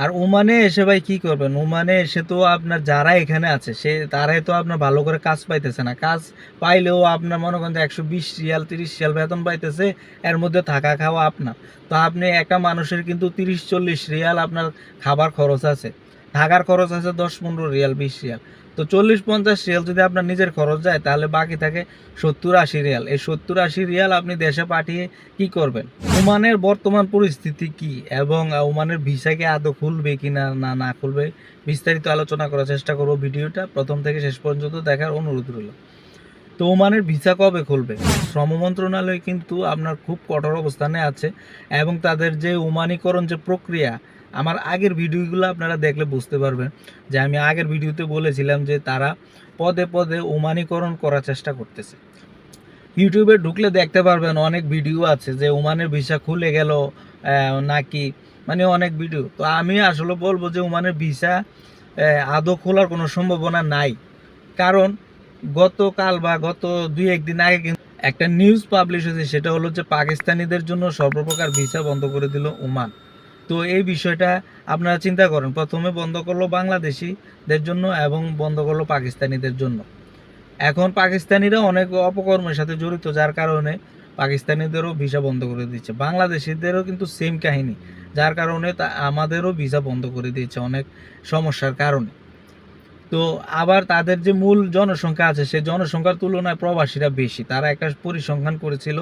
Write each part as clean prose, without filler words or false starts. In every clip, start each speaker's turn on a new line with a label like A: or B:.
A: আর ওমানে এসে ভাই কি করবেন? ওমানে এসে তো আপনার যারা এখানে আছে তারাই তো আপনার ভালো করে কাজ পাইতেছে না। কাজ পাইলেও আপনার মনে করেন যে ১২০ রিয়াল ৩০ রিয়াল বেতন পাইতেছে, এর মধ্যে থাকা খাওয়া আপনার। তো আপনি একটা মানুষের কিন্তু ৩০-৪০ রিয়াল আপনার খাবার খরচ আছে, থাকার খরচ আছে ১০-১৫ রিয়াল ২০ রিয়াল। তো ৪০-৫০ রিয়াল যদি আপনার নিজের খরচ যায়, তাহলে বাকি থাকে ৭০-৮০ রিয়াল। এই ৭০-৮০ রিয়াল আপনি দেশে পাঠিয়ে কি করবেন? ওমানের বর্তমান পরিস্থিতি কি এবং ওমানের ভিসা কি আদৌ খুলবে কি না না খুলবে, বিস্তারিত আলোচনা করার চেষ্টা করব। ভিডিওটা প্রথম থেকে শেষ পর্যন্ত দেখার অনুরোধ রইল। তো ওমানের ভিসা কবে খুলবে? শ্রম মন্ত্রণালয় কিন্তু আপনার খুব কঠোর অবস্থানে আছে এবং তাদের যে ওমানিকরণ যে প্রক্রিয়া, আমার আগের ভিডিওগুলো আপনারা দেখলে বুঝতে পারবেন যে আমি আগের ভিডিওতে বলেছিলাম যে তারা পদে পদে ওমানিকরণ করার চেষ্টা করতেছে। ইউটিউবে ঢুকলে দেখতে পারবেন অনেক ভিডিও আছে যে ওমানের ভিসা খুলে গেল নাকি, মানে অনেক ভিডিও। তো আমি আসলে বলবো যে ওমানের ভিসা আদৌ খোলার কোনো সম্ভাবনা নাই। কারণ গতকাল বা গত ২-১ দিন আগে কিন্তু একটা নিউজ পাবলিশ হয়েছে, সেটা হলো যে পাকিস্তানিদের জন্য সর্বপ্রকার ভিসা বন্ধ করে দিল ওমান। তো এই বিষয়টা আপনারা চিন্তা করেন, প্রথমে বন্ধ করলো বাংলাদেশিদের জন্য এবং বন্ধ করলো পাকিস্তানিদের জন্য। এখন পাকিস্তানিরা অনেক অপকর্মের সাথে জড়িত, যার কারণে পাকিস্তানিদেরও ভিসা বন্ধ করে দিচ্ছে। বাংলাদেশিদেরও কিন্তু সেম কাহিনী, যার কারণে আমাদেরও ভিসা বন্ধ করে দিয়েছে অনেক সমস্যার কারণে। তো আবার তাদের যে মূল জনসংখ্যা আছে, সেই জনসংখ্যার তুলনায় প্রবাসীরা বেশি। তারা একটা পরিসংখ্যান করেছিল।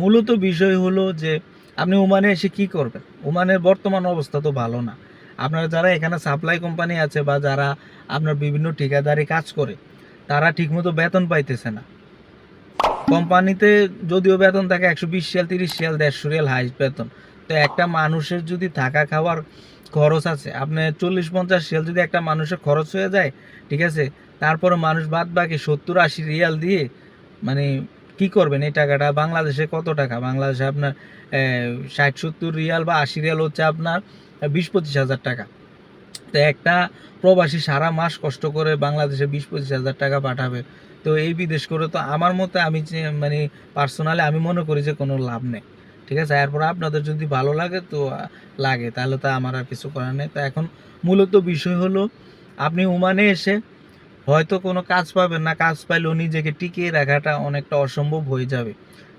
A: মূলত বিষয় হলো যে আপনি ওমানে এসে কি করবেন? ওমানের বর্তমান অবস্থা তো ভালো না। আপনারা যারা এখানে সাপ্লাই কোম্পানি আছে বা যারা আপনার বিভিন্ন ঠিকাদারি কাজ করে, তারা ঠিকমতো বেতন পাইতেছে না। কোম্পানিতে যদিও বেতন থাকে ১২০ রিয়াল ৩০ রিয়াল ১৫০ রিয়াল হাইস্ট বেতন। তো একটা মানুষের যদি থাকা খাওয়ার খরচ আছে, আপনি ৪০-৫০ রিয়াল যদি একটা মানুষের খরচ হয়ে যায়, ঠিক আছে, তারপরে মানুষ বাদ বাকি ৭০-৮০ রিয়াল দিয়ে মানে কি করবেন? এই টাকাটা বাংলাদেশে কত টাকা? বাংলাদেশে আপনার ৬০-৭০ রিয়াল বা ৮০ রিয়াল হচ্ছে আপনার ২০-২৫ হাজার টাকা। তো একটা প্রবাসী সারা মাস কষ্ট করে বাংলাদেশে ২০-২৫ হাজার টাকা পাঠাবে, তো এই বিদেশ করে তো আমার মতে আমি মানে পার্সোনালি আমি মনে করি যে কোনো লাভ নেই। ঠিক আছে, এরপর আপনাদের যদি ভালো লাগে তো লাগে, তাহলে তো আমার আর কিছু করার নেই। তো এখন মূলত বিষয় হলো আপনি ওমানে এসে হয়তো কোনো কাজ পাবেন না, কাজ পাইলেও নিজেকে টিকিয়ে রাখাটা অনেকটা অসম্ভব হয়ে যাবে।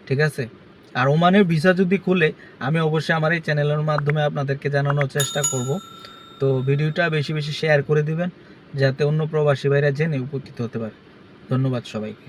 A: ঠিক আছে, আর ওমানের ভিসা যদি খুলে আমি অবশ্যই আমার এই চ্যানেলের মাধ্যমে আপনাদেরকে জানানোর চেষ্টা করব। তো ভিডিওটা বেশি বেশি শেয়ার করে দিবেন, যাতে অন্য প্রবাসী ভাইরা জেনে উপকৃত হতে পারে। ধন্যবাদ সবাইকে।